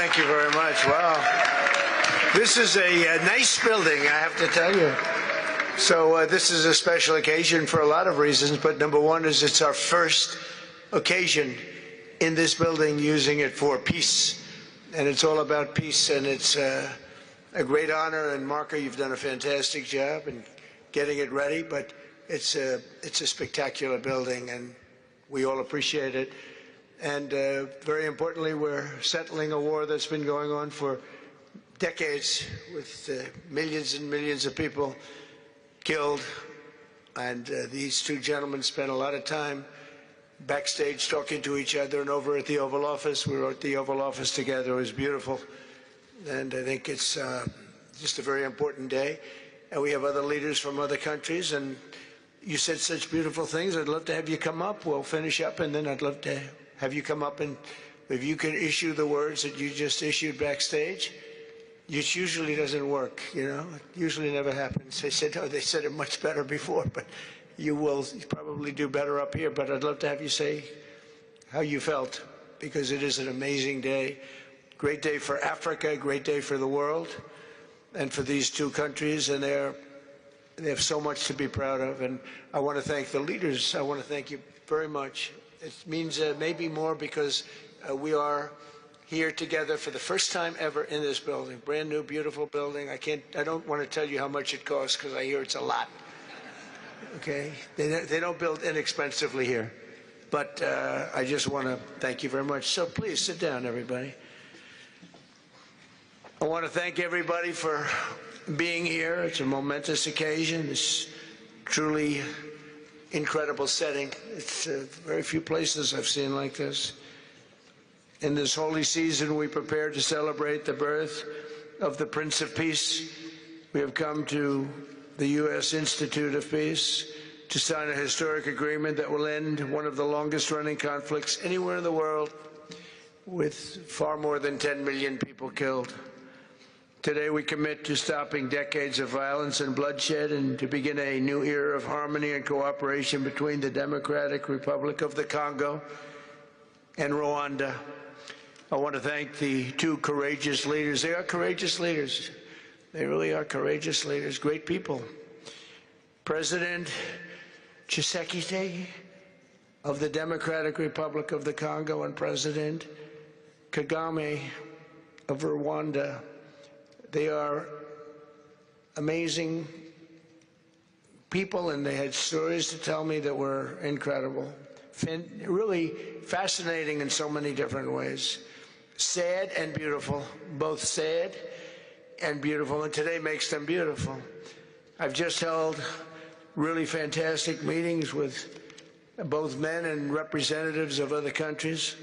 Thank you very much. Wow. This is a nice building, I have to tell you. So this is a special occasion for a lot of reasons, but number one is it's our first occasion in this building using it for peace. And it's all about peace, and it's a great honor. And Marco, you've done a fantastic job in getting it ready, but it's a spectacular building, and we all appreciate it. And very importantly, we're settling a war that's been going on for decades with millions and millions of people killed. And these two gentlemen spent a lot of time backstage talking to each other, and over at the Oval Office. We were at the Oval Office together. It was beautiful. And I think it's just a very important day. And we have other leaders from other countries. And you said such beautiful things. I'd love to have you come up. We'll finish up, and then I'd love to have you come up, and if you can issue the words that you just issued backstage. It usually doesn't work, you know. It usually never happens. They said, oh, they said it much better before, but you will probably do better up here. But I'd love to have you say how you felt, because it is an amazing day. Great day for Africa, great day for the world, and for these two countries, and they have so much to be proud of. And I want to thank the leaders. I want to thank you very much. It means maybe more because we are here together for the first time ever in this building. Brand new, beautiful building. I don't want to tell you how much it costs, because I hear it's a lot. Okay? They don't build inexpensively here. But I just want to thank you very much. So please sit down, everybody. I want to thank everybody for being here. It's a momentous occasion. It's truly incredible setting. It's very few places I've seen like this. In this holy season, we prepare to celebrate the birth of the Prince of Peace. We have come to the U.S. Institute of Peace to sign a historic agreement that will end one of the longest-running conflicts anywhere in the world, with far more than 10 million people killed. Today, we commit to stopping decades of violence and bloodshed and to begin a new era of harmony and cooperation between the Democratic Republic of the Congo and Rwanda. I want to thank the two courageous leaders. They are courageous leaders. They really are courageous leaders, great people. President Tshisekedi of the Democratic Republic of the Congo and President Kagame of Rwanda. They are amazing people, and they had stories to tell me that were incredible. Really fascinating in so many different ways. Sad and beautiful, both sad and beautiful, and today makes them beautiful. I've just held really fantastic meetings with both men and representatives of other countries,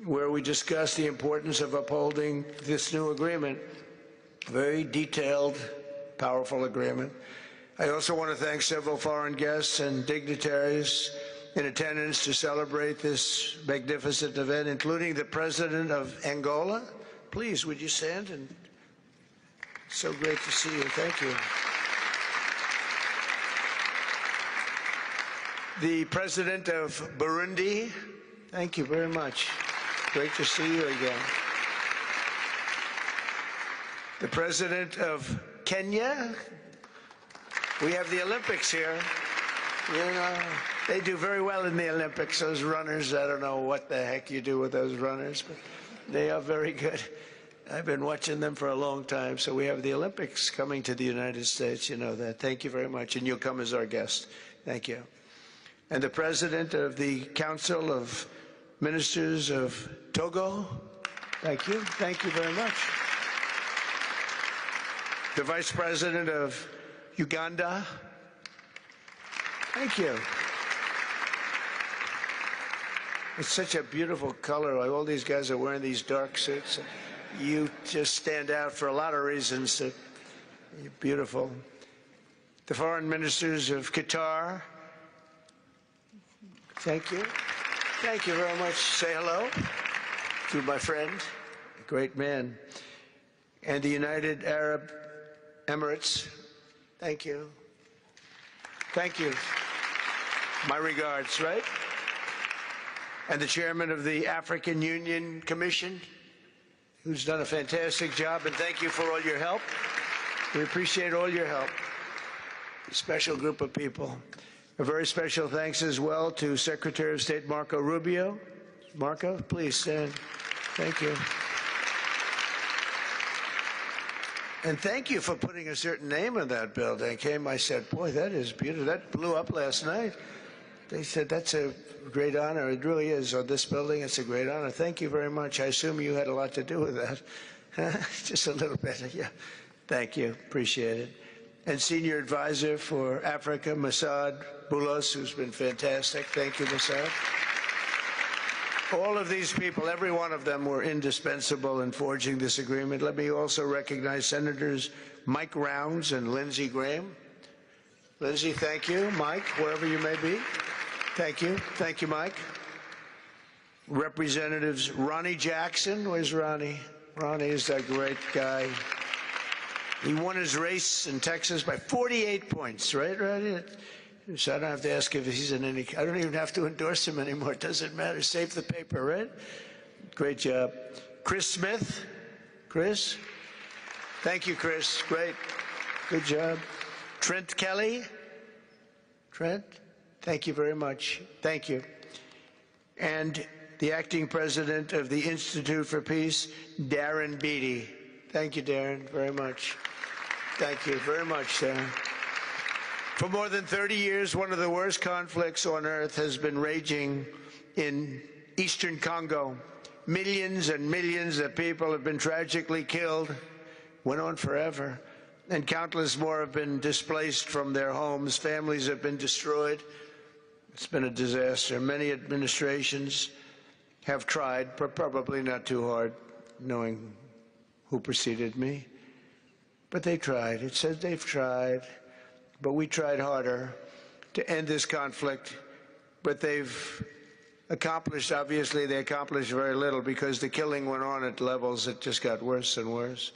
where we discussed the importance of upholding this new agreement. Very detailed, powerful agreement. I also want to thank several foreign guests and dignitaries in attendance to celebrate this magnificent event, including the President of Angola. Please, would you stand? And so great to see you. Thank you. The President of Burundi. Thank you very much. Great to see you again. The President of Kenya. We have the Olympics here. You know, they do very well in the Olympics, those runners. I don't know what the heck you do with those runners, but they are very good. I've been watching them for a long time. So we have the Olympics coming to the United States. You know that. Thank you very much. And you'll come as our guest. Thank you. And the President of the Council of Ministers of Togo. Thank you. Thank you very much. The Vice President of Uganda. Thank you. It's such a beautiful color. Like all these guys are wearing these dark suits. You just stand out for a lot of reasons. You're beautiful. The foreign ministers of Qatar. Thank you. Thank you very much. Say hello to my friend, a great man. And the United Arab Emirates. Thank you. Thank you. My regards, right? And the chairman of the African Union Commission, who's done a fantastic job, and thank you for all your help. We appreciate all your help. A special group of people. A very special thanks as well to Secretary of State Marco Rubio. Marco, please stand. Thank you. And thank you for putting a certain name in that building. I said, boy, that is beautiful. That blew up last night. They said, that's a great honor. It really is. On this building, it's a great honor. Thank you very much. I assume you had a lot to do with that. Just a little bit. Yeah. Thank you. Appreciate it. And Senior Advisor for Africa, Masad Boulos, who's been fantastic. Thank you, Masad. All of these people, every one of them, were indispensable in forging this agreement. Let me also recognize Senators Mike Rounds and Lindsey Graham. Lindsey, thank you. Mike, wherever you may be. Thank you. Thank you, Mike. Representatives Ronnie Jackson. Where's Ronnie? Ronnie is that great guy. He won his race in Texas by 48 points, right, Ronnie? So I don't have to ask if he's in any, I don't even have to endorse him anymore. It doesn't matter. Save the paper, right? Great job. Chris Smith. Chris? Thank you, Chris. Great. Good job. Trent Kelly. Trent? Thank you very much. Thank you. And the acting president of the Institute for Peace, Darren Beatty. Thank you, Darren, very much. Thank you very much, Darren. For more than 30 years, one of the worst conflicts on earth has been raging in eastern Congo. Millions and millions of people have been tragically killed, went on forever, and countless more have been displaced from their homes. Families have been destroyed. It's been a disaster. Many administrations have tried, but probably not too hard, knowing who preceded me. But they tried. It says they've tried. But we tried harder to end this conflict. But they've accomplished, obviously, they accomplished very little because the killing went on at levels that just got worse and worse.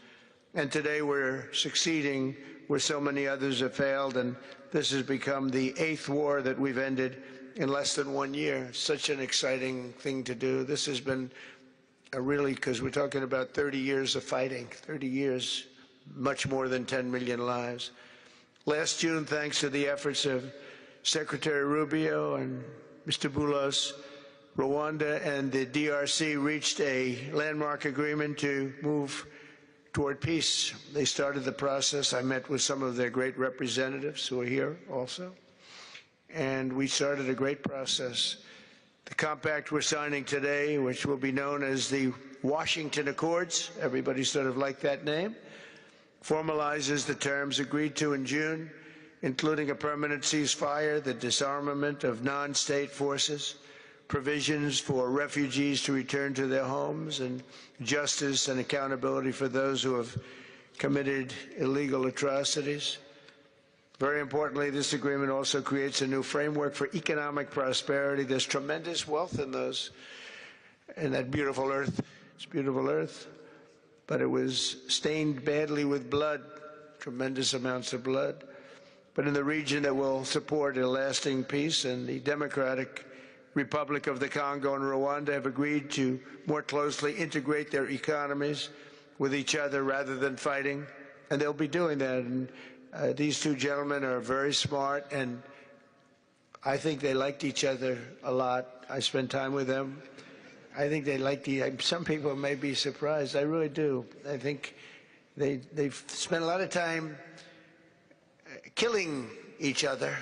And today we're succeeding where so many others have failed. And this has become the 8th war that we've ended in less than 1 year. Such an exciting thing to do. This has been a really, because we're talking about 30 years of fighting, 30 years, much more than 10 million lives. Last June, thanks to the efforts of Secretary Rubio and Mr. Boulos, Rwanda and the DRC reached a landmark agreement to move toward peace. They started the process. I met with some of their great representatives who are here also, and we started a great process. The compact we're signing today, which will be known as the Washington Accords, everybody sort of liked that name, formalizes the terms agreed to in June, including a permanent ceasefire, the disarmament of non-state forces, provisions for refugees to return to their homes, and justice and accountability for those who have committed illegal atrocities. Very importantly, this agreement also creates a new framework for economic prosperity. There's tremendous wealth in that beautiful earth. It's beautiful earth. But it was stained badly with blood, tremendous amounts of blood. But in the region that will support a lasting peace, and the Democratic Republic of the Congo and Rwanda have agreed to more closely integrate their economies with each other rather than fighting, and they'll be doing that. And these two gentlemen are very smart, and I think they liked each other a lot. I spent time with them. I think they like some people may be surprised. I really do. I think they've spent a lot of time killing each other,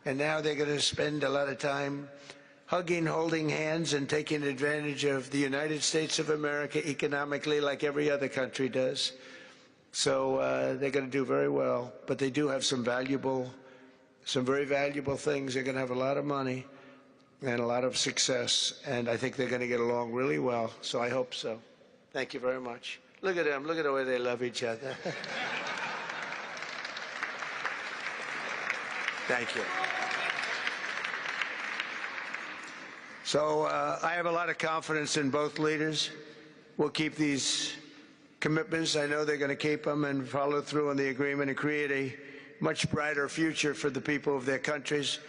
and now they're going to spend a lot of time hugging, holding hands, and taking advantage of the United States of America economically like every other country does. So they're going to do very well. But they do have some very valuable things. They're going to have a lot of money and a lot of success, and I think they're going to get along really well, so I hope so. Thank you very much. Look at them. Look at the way they love each other. Thank you. So I have a lot of confidence in both leaders. We'll keep these commitments. I know they're going to keep them and follow through on the agreement and create a much brighter future for the people of their countries.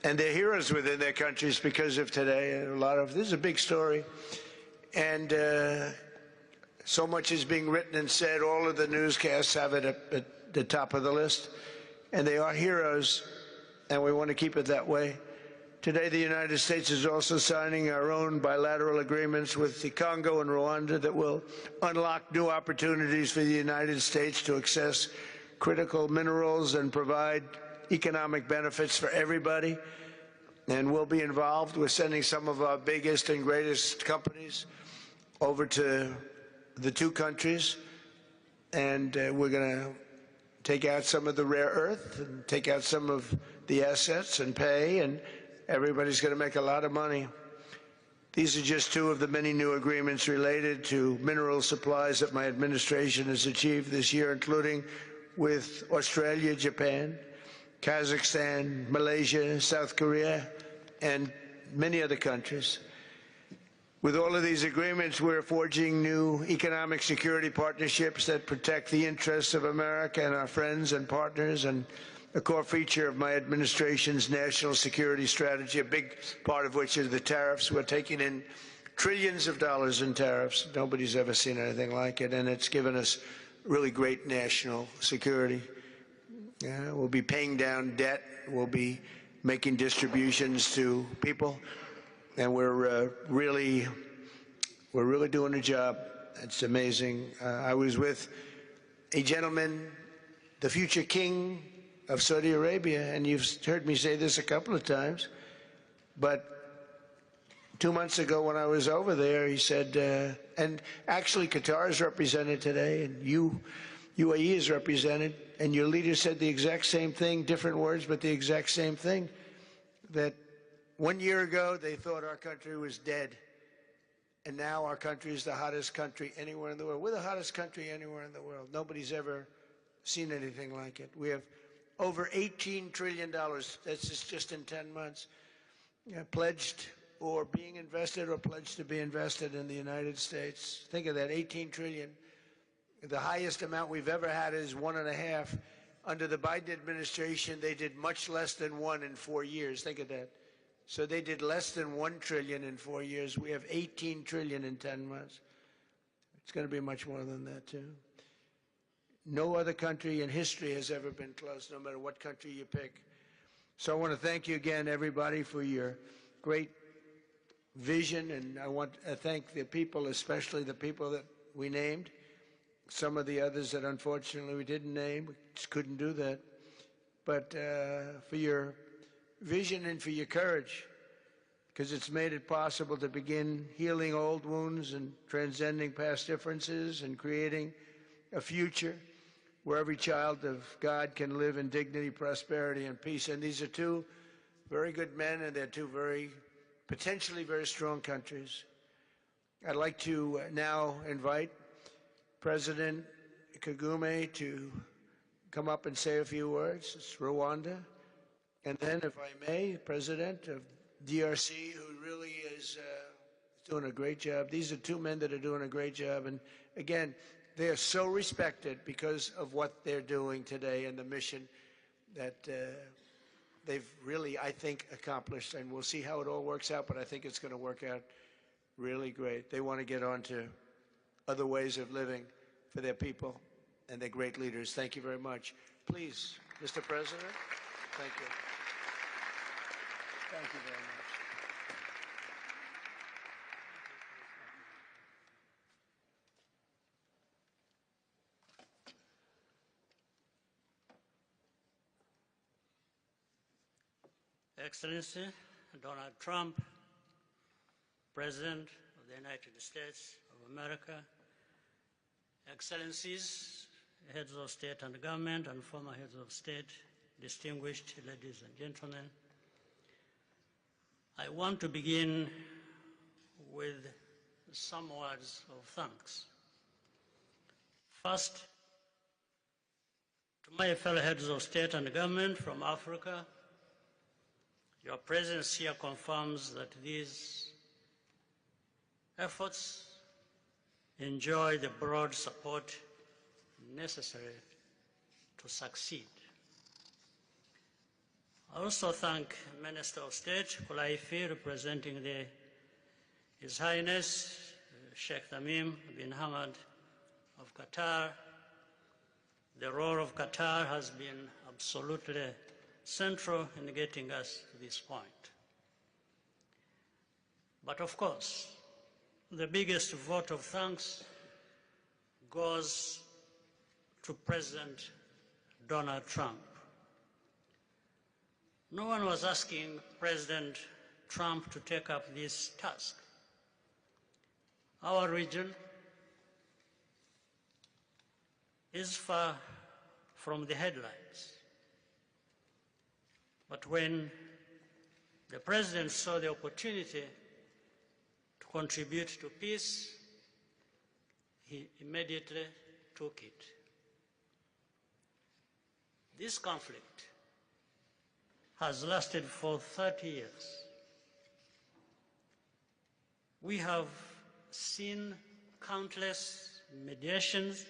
And they're heroes within their countries because of today. This is a big story. And So much is being written and said. All of the newscasts have it at the top of the list. And they are heroes, and we want to keep it that way. Today, the United States is also signing our own bilateral agreements with the Congo and Rwanda that will unlock new opportunities for the United States to access critical minerals and provide economic benefits for everybody. And we'll be involved. We're sending some of our biggest and greatest companies over to the two countries, and we're going to take out some of the rare earth and take out some of the assets and pay, and everybody's going to make a lot of money. These are just two of the many new agreements related to mineral supplies that my administration has achieved this year, including with Australia, Japan, Kazakhstan, Malaysia, South Korea, and many other countries. With all of these agreements, we're forging new economic security partnerships that protect the interests of America and our friends and partners, and a core feature of my administration's national security strategy, a big part of which is the tariffs. We're taking in trillions of dollars in tariffs. Nobody's ever seen anything like it, and it's given us really great national security. We'll be paying down debt. We'll be making distributions to people. And we're really doing a job. It's amazing. I was with a gentleman, the future king of Saudi Arabia, and you've heard me say this a couple of times, but 2 months ago when I was over there, he said, and actually Qatar is represented today, and UAE is represented, and your leader said the exact same thing, different words, but the exact same thing, that 1 year ago, they thought our country was dead, and now our country is the hottest country anywhere in the world. We're the hottest country anywhere in the world. Nobody's ever seen anything like it. We have over $18 trillion, that's just in 10 months, pledged or being invested or pledged to be invested in the United States. Think of that, 18 trillion. The highest amount we've ever had is 1.5. Under the Biden administration, they did much less than 1 in 4 years. Think of that. So they did less than 1 trillion in 4 years. We have 18 trillion in 10 months. It's going to be much more than that, too. No other country in history has ever been close, no matter what country you pick. So I want to thank you again, everybody, for your great vision. And I want to thank the people, especially the people that we named. Some of the others that unfortunately we didn't name, we just couldn't do that. But for your vision and for your courage, because it's made it possible to begin healing old wounds and transcending past differences and creating a future where every child of God can live in dignity, prosperity, and peace. And these are two very good men, and they're two potentially very strong countries. I'd like to now invite President Kagame to come up and say a few words. It's Rwanda. And then, if I may, President of DRC, who really is doing a great job. These are two men that are doing a great job. And again, they are so respected because of what they're doing today and the mission that they've really, I think, accomplished. And we'll see how it all works out, but I think it's going to work out really great. They want to get on to other ways of living for their people, and they're great leaders. Thank you very much. Please, Mr. President. Thank you. Thank you very much. Excellency Donald Trump, President of the United States of America, Excellencies, heads of state and government, and former heads of state, distinguished ladies and gentlemen, I want to begin with some words of thanks. First, to my fellow heads of state and government from Africa, your presence here confirms that these efforts enjoy the broad support necessary to succeed. I also thank Minister of State Kulaifi, representing His Highness Sheikh Tamim bin Hamad of Qatar. The role of Qatar has been absolutely central in getting us to this point. But of course, the biggest vote of thanks goes to President Donald Trump. No one was asking President Trump to take up this task. Our region is far from the headlines. But when the President saw the opportunity to contribute to peace, he immediately took it. This conflict has lasted for 30 years. We have seen countless mediations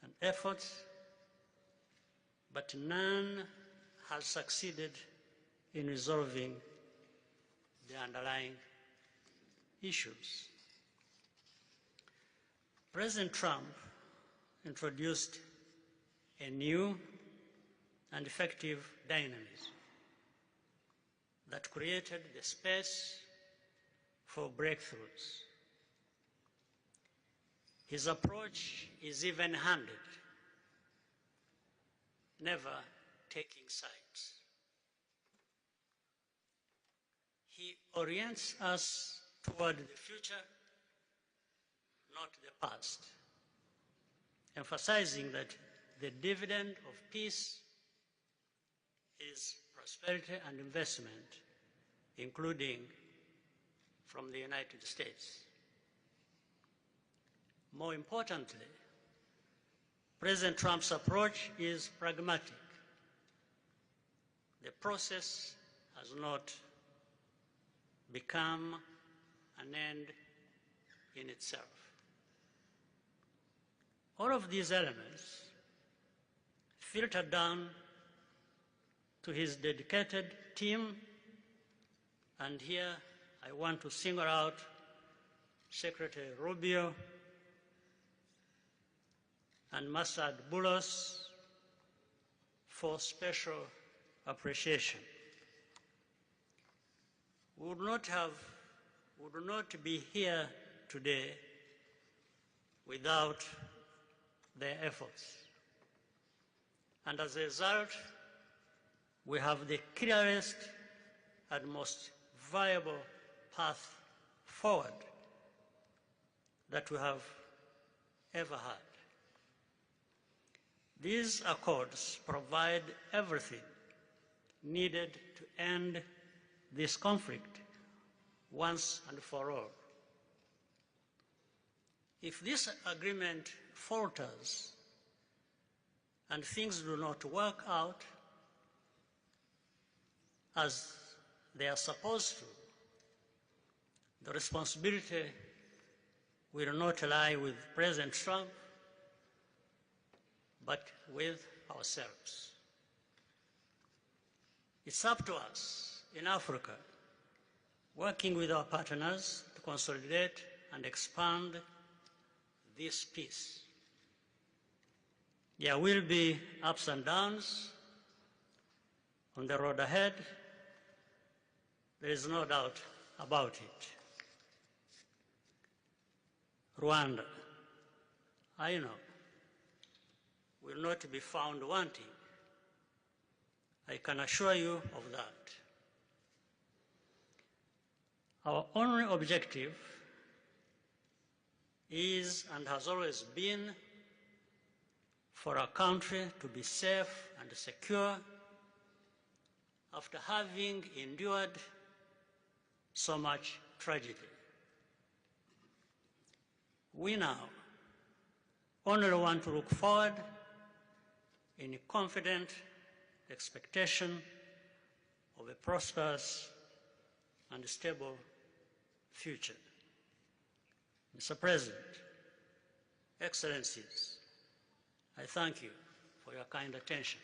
and efforts, but none has succeeded in resolving the underlying issues. President Trump introduced a new and effective dynamism that created the space for breakthroughs. His approach is even-handed, never taking sides. He orients us toward the future, not the past, emphasizing that the dividend of peace is prosperity and investment, including from the United States. More importantly, President Trump's approach is pragmatic. The process has not become an end in itself. All of these elements filter down to his dedicated team, and here I want to single out Secretary Rubio and Masad Boulos for special appreciation. We would not be here today without their efforts. And as a result, we have the clearest and most viable path forward that we have ever had. These accords provide everything needed to end this conflict once and for all. If this agreement falters and things do not work out as they are supposed to, the responsibility will not lie with President Trump, but with ourselves. It's up to us in Africa, working with our partners to consolidate and expand this peace. There will be ups and downs on the road ahead. There is no doubt about it. Rwanda, I know, will not be found wanting. I can assure you of that. Our only objective is and has always been for our country to be safe and secure after having endured so much tragedy. We now only want to look forward in a confident expectation of a prosperous and stable future. Mr. President, Excellencies, I thank you for your kind attention.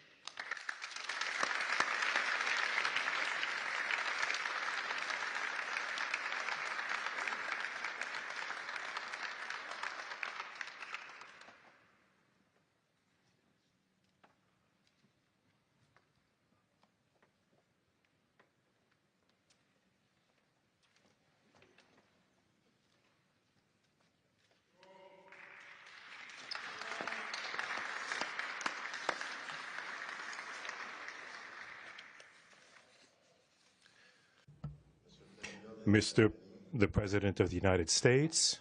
Mr. the President of the United States,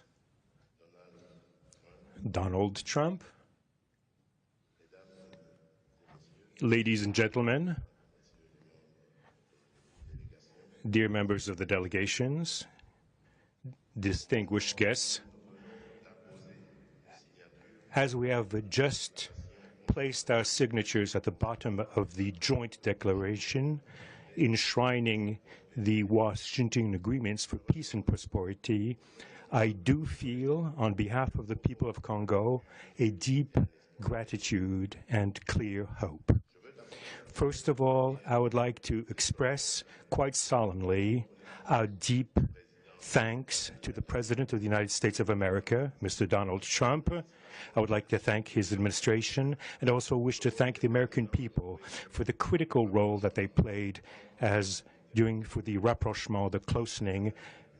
Donald Trump, ladies and gentlemen, dear members of the delegations, distinguished guests, as we have just placed our signatures at the bottom of the joint declaration enshrining the Washington agreements for peace and prosperity, I do feel, on behalf of the people of Congo, a deep gratitude and clear hope. First of all, I would like to express quite solemnly our deep thanks to the President of the United States of America, Mr. Donald Trump. I would like to thank his administration and also wish to thank the American people for the critical role that they played for the rapprochement, the closening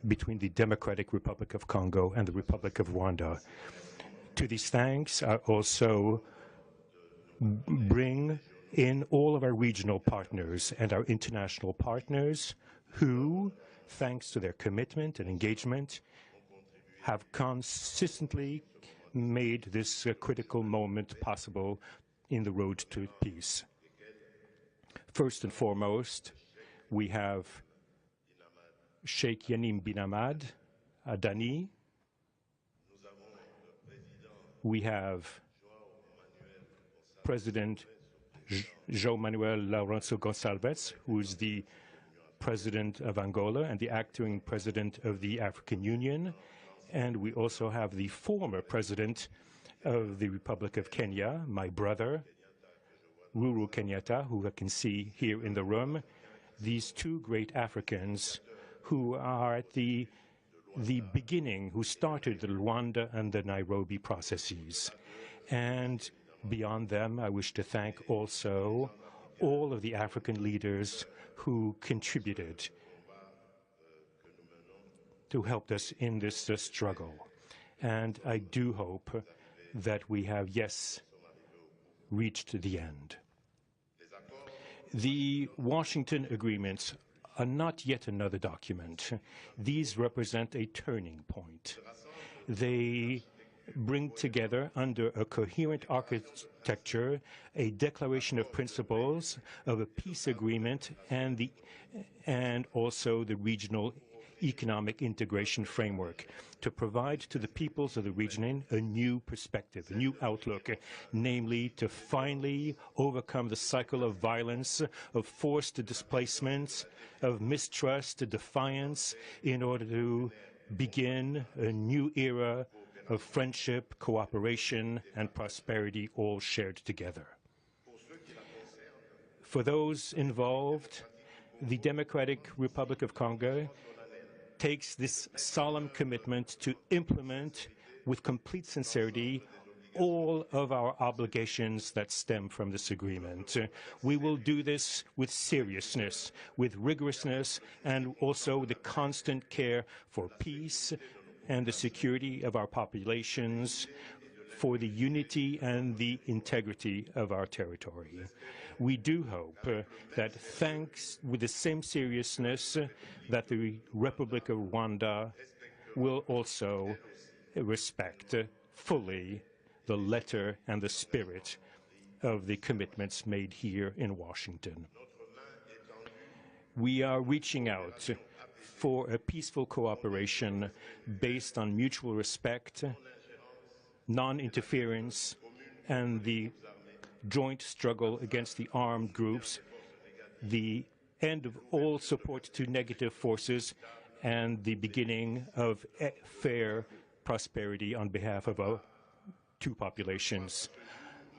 between the Democratic Republic of Congo and the Republic of Rwanda. To these thanks, I also bring in all of our regional partners and our international partners who, thanks to their commitment and engagement, have consistently made this critical moment possible in the road to peace. First and foremost, we have Sheikh Yanim bin Ahmad Adani. We have President João Manuel Lourenço Gonçalves, who is the President of Angola and the acting President of the African Union. And we also have the former President of the Republic of Kenya, my brother, Uhuru Kenyatta, who I can see here in the room. These two great Africans who are at the beginning, who started the Rwanda and the Nairobi processes. And beyond them, I wish to thank also all of the African leaders who contributed to help us in this struggle. And I do hope that we have, yes, reached the end. The Washington agreements are not yet another document. These represent a turning point. They bring together under a coherent architecture a declaration of principles of a peace agreement and also the regional economic integration framework to provide to the peoples of the region a new perspective, a new outlook, namely to finally overcome the cycle of violence, of forced displacements, of mistrust, defiance, in order to begin a new era of friendship, cooperation, and prosperity all shared together. For those involved, the Democratic Republic of Congo takes this solemn commitment to implement with complete sincerity all of our obligations that stem from this agreement. We will do this with seriousness, with rigorousness, and also the constant care for peace and the security of our populations, for the unity and the integrity of our territory. We do hope that thanks with the same seriousness that the Republic of Rwanda will also respect fully the letter and the spirit of the commitments made here in Washington. We are reaching out for a peaceful cooperation based on mutual respect, non-interference, and the joint struggle against the armed groups, the end of all support to negative forces, and the beginning of fair prosperity on behalf of our two populations.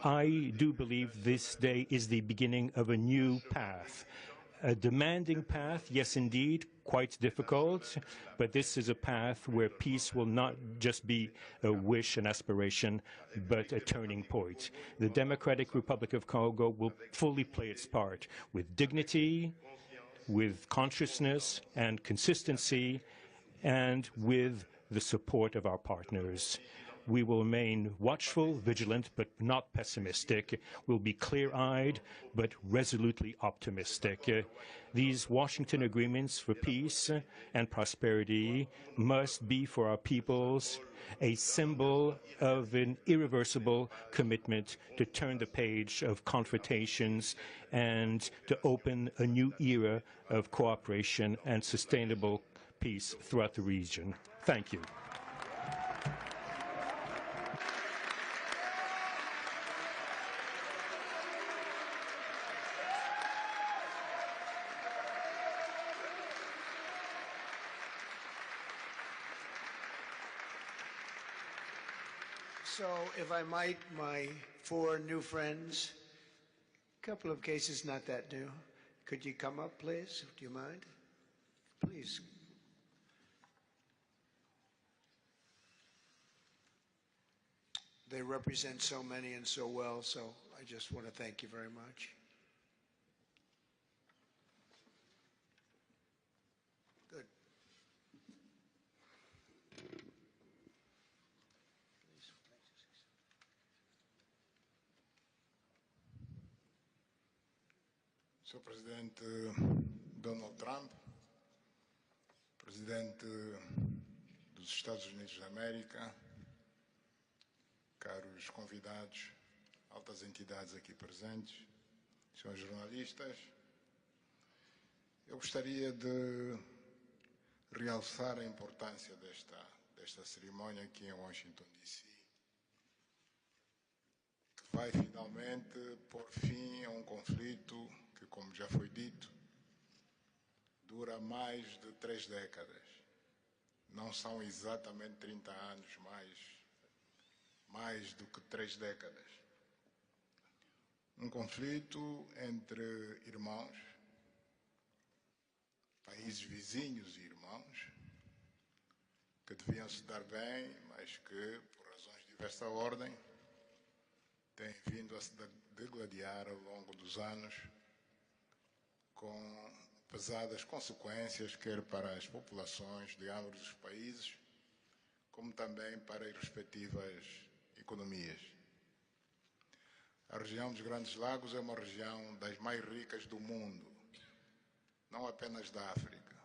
I do believe this day is the beginning of a new path. A demanding path, yes indeed, quite difficult, but this is a path where peace will not just be a wish, an aspiration, but a turning point. The Democratic Republic of Congo will fully play its part with dignity, with consciousness and consistency, and with the support of our partners. We will remain watchful, vigilant, but not pessimistic. We'll be clear-eyed, but resolutely optimistic. These Washington agreements for peace and prosperity must be for our peoples a symbol of an irreversible commitment to turn the page of confrontations and to open a new era of cooperation and sustainable peace throughout the region. Thank you. So, if I might, my four new friends, a couple of cases not that new. Could you come up, please? Do you mind? Please. They represent so many and so well, so I just want to thank you very much. Good. Sr. Presidente Donald Trump, Presidente dos Estados Unidos da América, caros convidados, altas entidades aqui presentes, senhores jornalistas, eu gostaria de realçar a importância desta cerimônia aqui em Washington, D.C., que vai finalmente pôr fim a um conflito que, como já foi dito, dura mais de 3 décadas. Não são exatamente 30 anos, mais do que 3 décadas. Um conflito entre irmãos, países vizinhos e irmãos, que deviam se dar bem, mas que, por razões de diversa ordem, têm vindo a se degladiar ao longo dos anos, com pesadas consequências, quer para as populações de ambos os países, como também para as respectivas economias. A região dos Grandes Lagos é uma região das mais ricas do mundo, não apenas da África.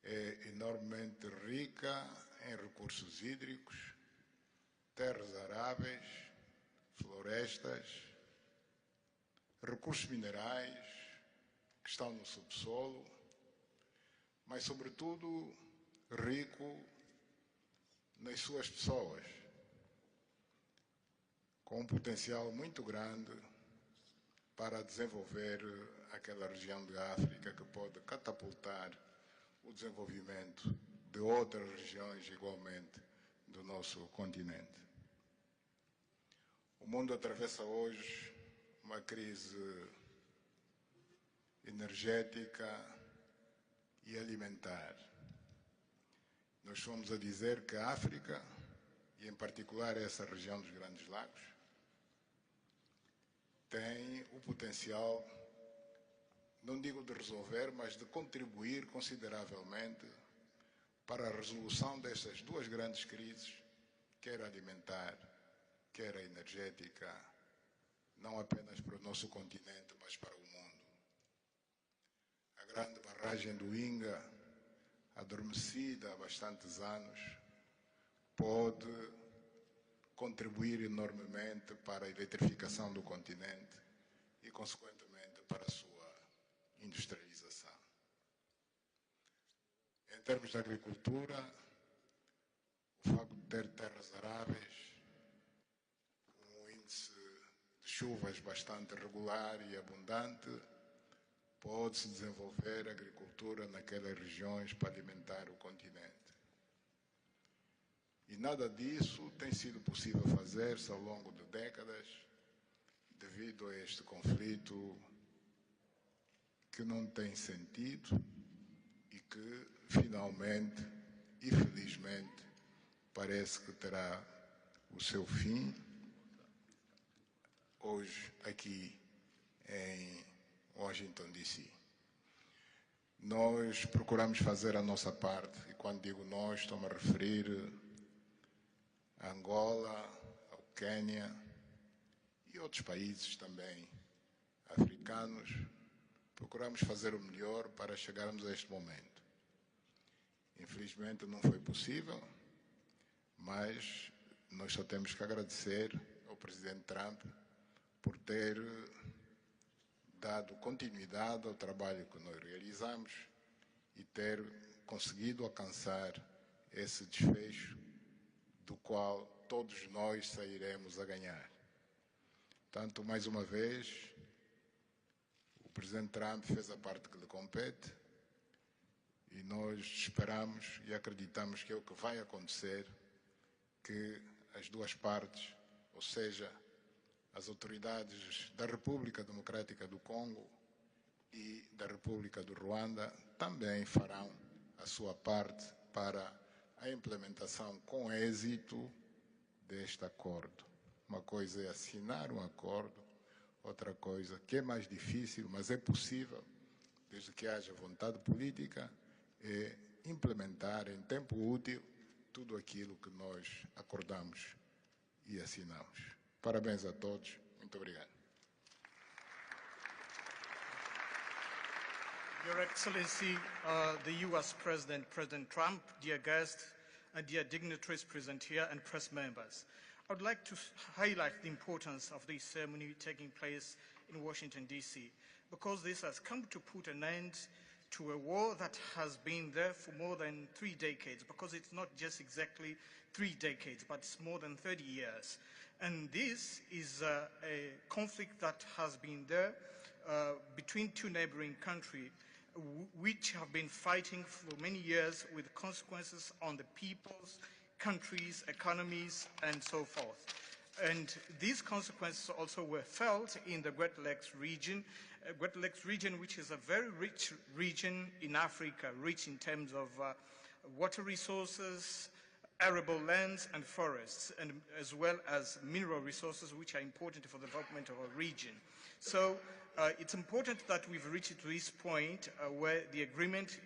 É enormemente rica em recursos hídricos, terras aráveis, florestas, recursos minerais que estão no subsolo, mas, sobretudo, rico nas suas pessoas, com um potencial muito grande para desenvolver aquela região da África que pode catapultar o desenvolvimento de outras regiões igualmente do nosso continente. O mundo atravessa hoje uma crise energética e alimentar. Nós fomos a dizer que a África, e em particular essa região dos Grandes Lagos, tem o potencial, não digo de resolver, mas de contribuir consideravelmente para a resolução destas duas grandes crises, quer alimentar, quer a energética, não apenas para o nosso continente, mas para o mundo. A grande barragem do Inga, adormecida há bastantes anos, pode contribuir enormemente para a eletrificação do continente e, consequentemente, para a sua industrialização. Em termos de agricultura, o facto de ter terras aráveis, um índice de chuvas bastante regular e abundante, pode-se desenvolver agricultura naquelas regiões para alimentar o continente. E nada disso tem sido possível fazer-se ao longo de décadas, devido a este conflito que não tem sentido e que, finalmente e felizmente, parece que terá o seu fim hoje aqui em Washington, D.C. Nós procuramos fazer a nossa parte, e quando digo nós, estou-me a referir a Angola, ao Quênia e outros países também africanos, procuramos fazer o melhor para chegarmos a este momento. Infelizmente não foi possível, mas nós só temos que agradecer ao presidente Trump por ter dado continuidade ao trabalho que nós realizamos e ter conseguido alcançar esse desfecho do qual todos nós sairemos a ganhar. Portanto, mais uma vez, o presidente Trump fez a parte que lhe compete e nós esperamos e acreditamos que é o que vai acontecer, que as duas partes, ou seja, as autoridades da República Democrática do Congo e da República do Ruanda também farão a sua parte para a implementação com êxito deste acordo. Uma coisa é assinar um acordo, outra coisa que é mais difícil, mas é possível, desde que haja vontade política, é implementar em tempo útil tudo aquilo que nós acordamos e assinamos. Parabéns a todos. Muito obrigado. Your Excellency, the U.S. President, President Trump, dear guests, and dear dignitaries present here and press members. I would like to highlight the importance of this ceremony taking place in Washington, D.C., because this has come to put an end to a war that has been there for more than 3 decades, because it's not just exactly 3 decades, but it's more than 30 years. And this is a conflict that has been there between two neighboring countries, which have been fighting for many years with consequences on the peoples, countries, economies, and so forth. And these consequences also were felt in the Great Lakes region, which is a very rich region in Africa, rich in terms of water resources, arable lands and forests, and as well as mineral resources, which are important for the development of a region. So it's important that we've reached to this point where the agreement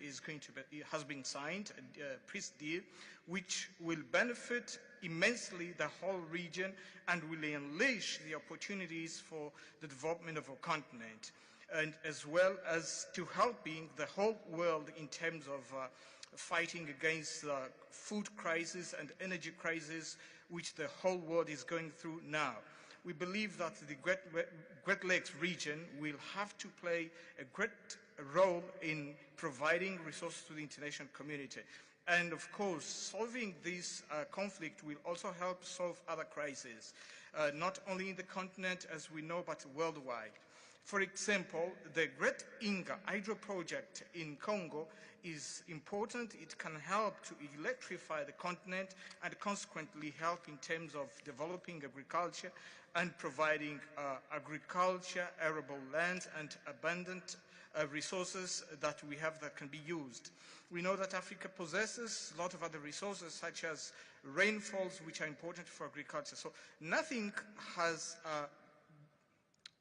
has been signed, a peace deal, which will benefit immensely the whole region and will unleash the opportunities for the development of our continent, and as well as to helping the whole world in terms of fighting against the food crisis and energy crisis which the whole world is going through now. We believe that the Great Lakes region will have to play a great role in providing resources to the international community. And of course, solving this conflict will also help solve other crises, not only in the continent as we know, but worldwide. For example, the Great Inga hydro project in Congo is important. It can help to electrify the continent and consequently help in terms of developing agriculture and providing agriculture, arable lands, and abundant resources that we have that can be used. We know that Africa possesses a lot of other resources such as rainfalls, which are important for agriculture. So nothing has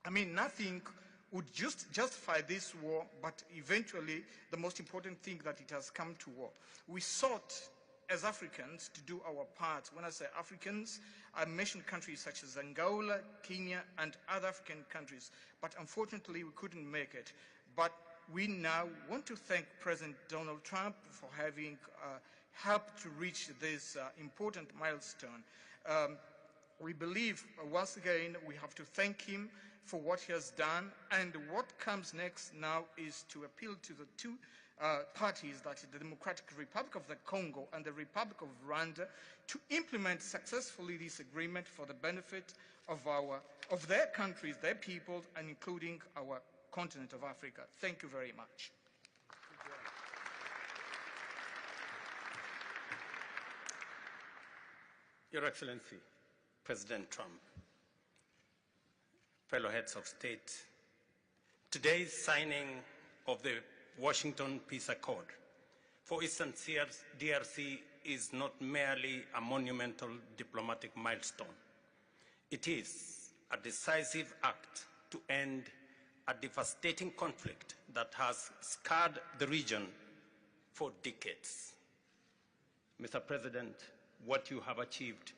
nothing would justify this war, but eventually the most important thing that it has come to war. We sought as Africans to do our part. When I say Africans, I mention countries such as Angola, Kenya, and other African countries, but unfortunately we couldn't make it. But we now want to thank President Donald Trump for having helped to reach this important milestone. We believe, once again, we have to thank him for what he has done, and what comes next now is to appeal to the two parties, that is the Democratic Republic of the Congo and the Republic of Rwanda, to implement successfully this agreement for the benefit of their countries, their people, and including our continent of Africa. Thank you very much. Your Excellency, President Trump, fellow heads of state, today's signing of the Washington Peace Accord for Eastern DRC is not merely a monumental diplomatic milestone. It is a decisive act to end a devastating conflict that has scarred the region for decades. Mr. President, what you have achieved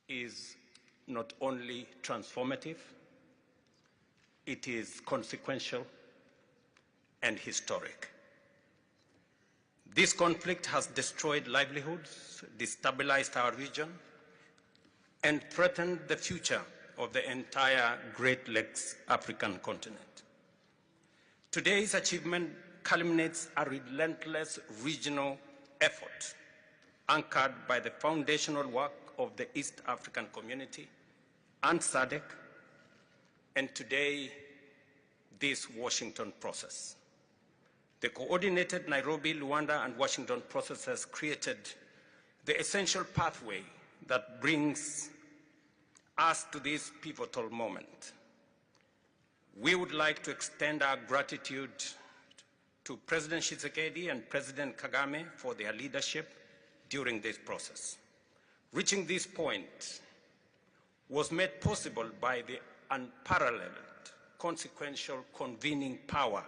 is not only transformative, it is consequential and historic. This conflict has destroyed livelihoods, destabilized our region, and threatened the future of the entire Great Lakes African continent. Today's achievement culminates a relentless regional effort anchored by the foundational work of the East African Community and SADC, and today, this Washington process. The coordinated Nairobi, Luanda, and Washington process has created the essential pathway that brings us to this pivotal moment. We would like to extend our gratitude to President Tshisekedi and President Kagame for their leadership during this process. Reaching this point was made possible by the unparalleled consequential convening power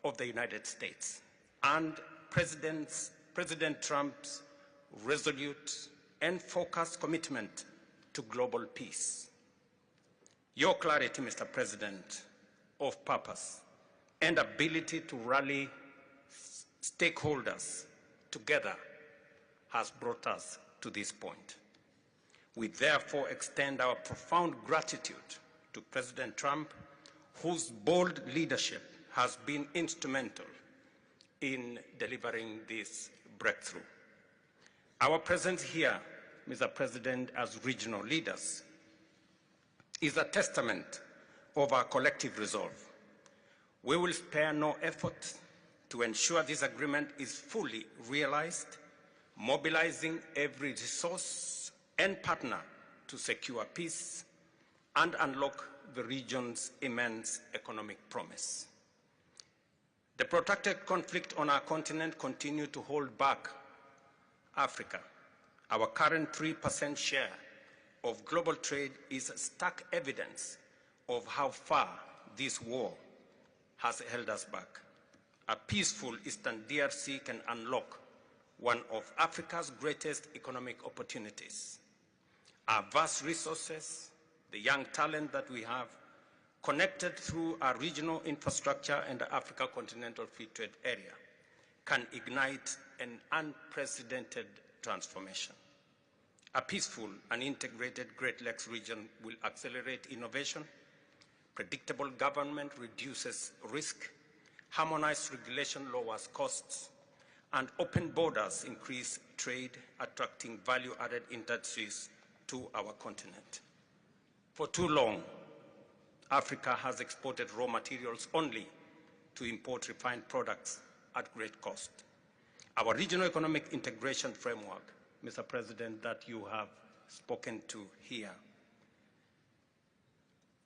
of the United States and President Trump's resolute and focused commitment to global peace. Your clarity, Mr. President, of purpose and ability to rally stakeholders together has brought us to this point. We therefore extend our profound gratitude to President Trump, whose bold leadership has been instrumental in delivering this breakthrough. Our presence here, Mr. President, as regional leaders, is a testament of our collective resolve. We will spare no effort to ensure this agreement is fully realized, mobilizing every resource and partner to secure peace and unlock the region's immense economic promise. The protracted conflict on our continent continues to hold back Africa. Our current 3% share of global trade is stark evidence of how far this war has held us back. A peaceful Eastern DRC can unlock one of Africa's greatest economic opportunities. Our vast resources, the young talent that we have, connected through our regional infrastructure and the Africa Continental Free Trade Area, can ignite an unprecedented transformation. A peaceful and integrated Great Lakes region will accelerate innovation, predictable government reduces risk, harmonized regulation lowers costs, and open borders increase trade, attracting value-added industries to our continent. For too long, Africa has exported raw materials only to import refined products at great cost. Our regional economic integration framework, Mr. President, that you have spoken to here,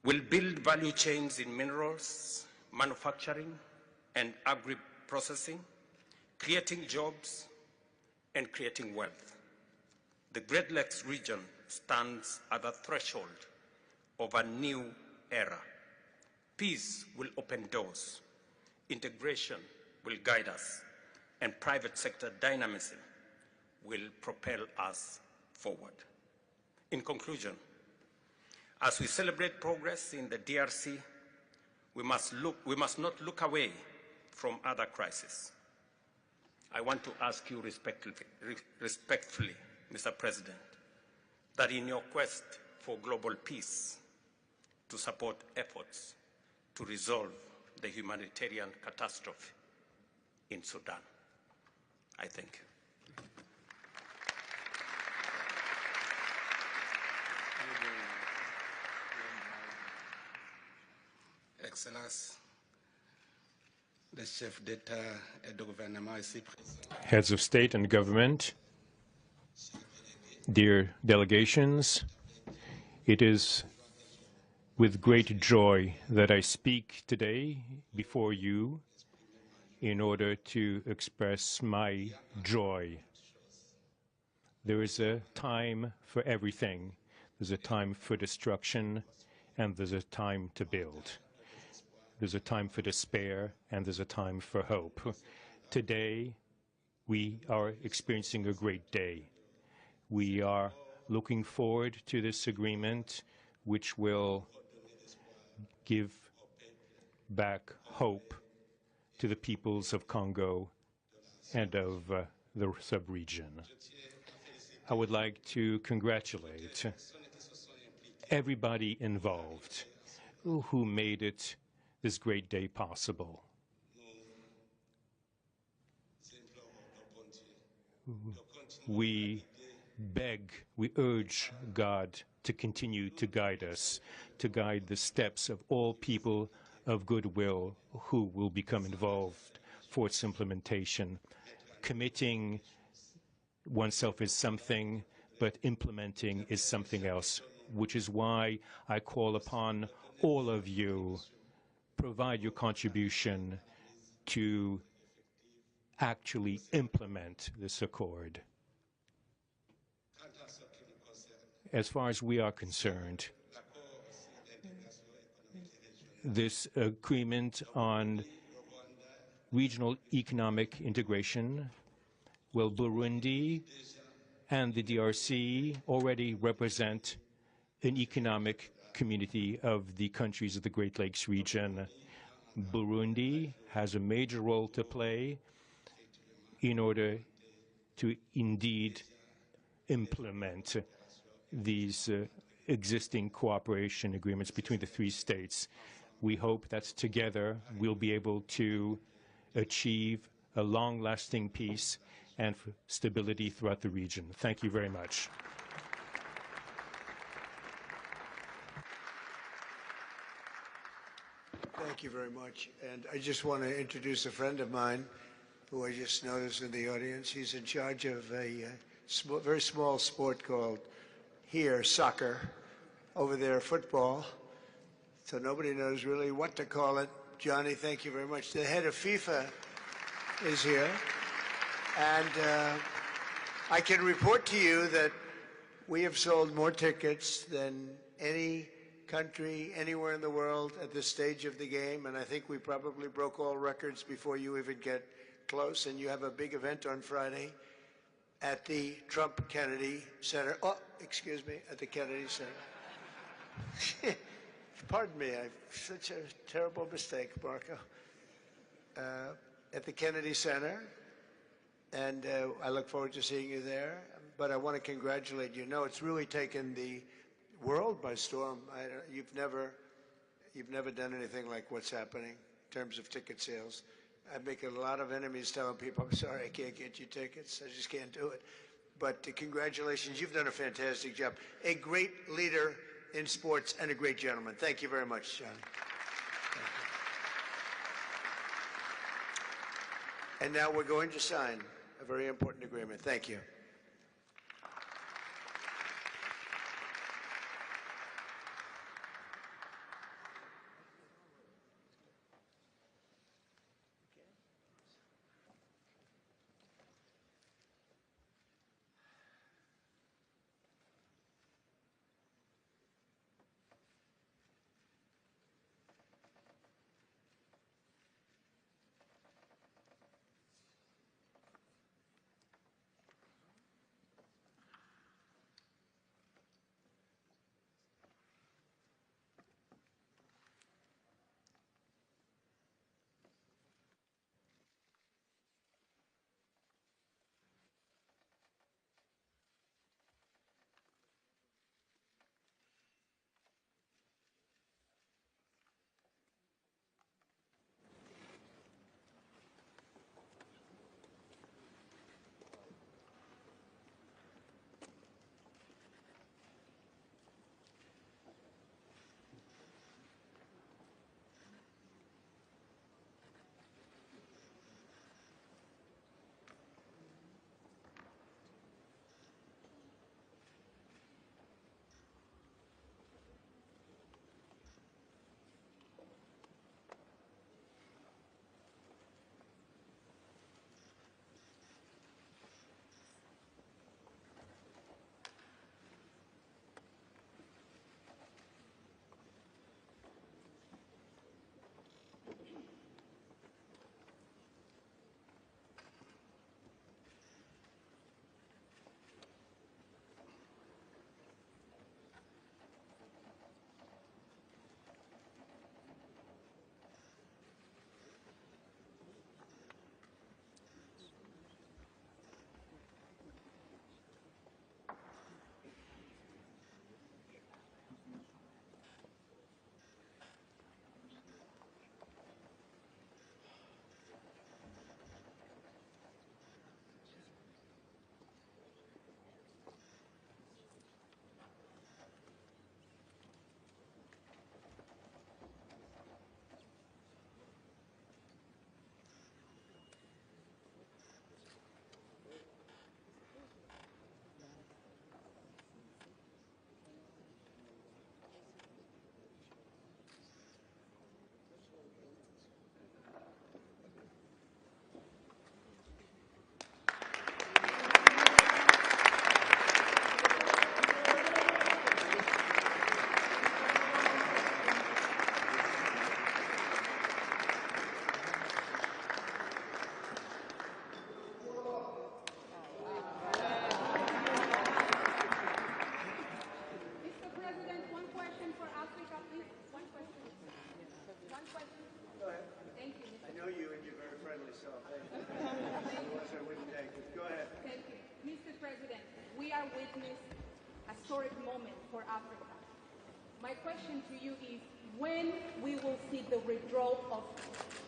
will build value chains in minerals, manufacturing, and agri-processing, creating jobs and creating wealth. The Great Lakes region stands at the threshold of a new era. Peace will open doors, integration will guide us, and private sector dynamism will propel us forward. In conclusion, as we celebrate progress in the DRC, we must not look away from other crises. I want to ask you respectfully, Mr. President, that in your quest for global peace, to support efforts to resolve the humanitarian catastrophe in Sudan. I thank you. Excellence, le chef d'État et de gouvernement ici présent. Heads of state and government, dear delegations, it is with great joy that I speak today before you in order to express my joy. There is a time for everything. There's a time for destruction, and there's a time to build. There's a time for despair, and there's a time for hope. Today, we are experiencing a great day. We are looking forward to this agreement, which will give back hope to the peoples of Congo and of the sub-region. I would like to congratulate everybody involved who made it this great day possible. We beg, we urge God to continue to guide us, to guide the steps of all people of goodwill who will become involved for its implementation. Committing oneself is something, but implementing is something else, which is why I call upon all of you, provide your contribution to actually implement this accord. As far as we are concerned, this agreement on regional economic integration, well, Burundi and the DRC already represent an economic community of the countries of the Great Lakes region. Burundi has a major role to play in order to indeed implement these existing cooperation agreements between the three states. We hope that together we'll be able to achieve a long-lasting peace and stability throughout the region. Thank you very much. Thank you very much. And I just want to introduce a friend of mine who I just noticed in the audience. He's in charge of a very small sport called here soccer, over there football. So nobody knows really what to call it. Johnny, thank you very much. The head of FIFA is here. And I can report to you that we have sold more tickets than any country anywhere in the world at this stage of the game, and I think we probably broke all records before you even get close. And you have a big event on Friday at the Trump Kennedy Center. Oh, excuse me, at the Kennedy Center. Pardon me, I've such a terrible mistake, Marco. At the Kennedy Center, and I look forward to seeing you there. But I want to congratulate you. No, it's really taken the world by storm. You've never done anything like what's happening in terms of ticket sales. I'm making a lot of enemies telling people, I'm sorry, I can't get you tickets. I just can't do it. But congratulations, you've done a fantastic job. A great leader in sports and a great gentleman. Thank you very much, John. And now we're going to sign a very important agreement. Thank you. Go ahead. Thank you. Mr. President, we are witnessing a historic moment for Africa. My question to you is, when we will see the withdrawal of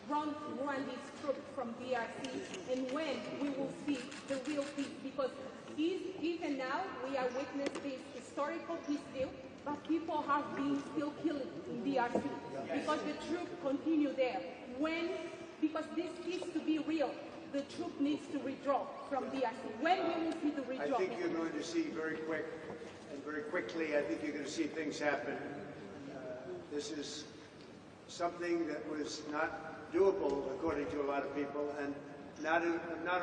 Rwanda's troops from DRC, and when we will see the real peace? Because even now, we are witnessing this historical peace deal, but people have been still killed in DRC because the troops continue there. Because this peace to be real, the troop needs to withdraw from DRC. When we will see the withdrawal? I think you're going to see very quickly, I think you're going to see things happen. This is something that was not doable, according to a lot of people, and not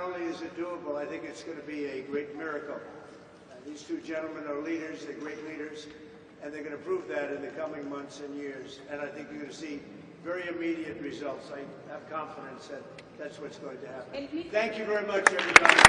only is it doable, I think it's going to be a great miracle. These two gentlemen are leaders, they're great leaders, and they're going to prove that in the coming months and years. And I think you're going to see very immediate results. I have confidence that that's what's going to happen. Thank you very much, everybody.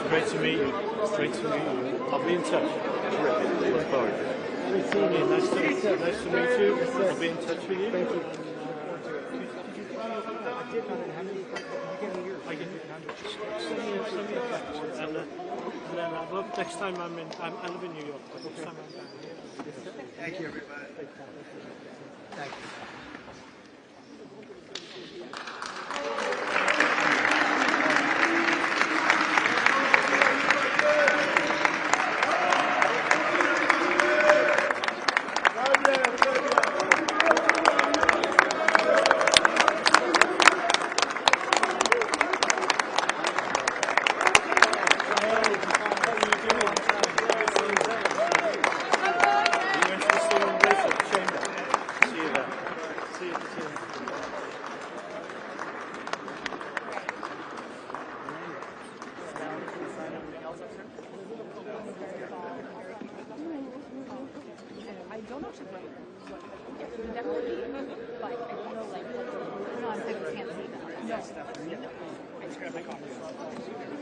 Great to meet you. Great to meet you. I'll be in touch. Nice to meet you. I'll be in touch with you. Thank you. I get it. Send me a text. And then I'd love, next time I live in New York. Next time I'm down here. Thank you, everybody. Thank you. No, I'm saying we can't see that. No. I just grabbed my coffee.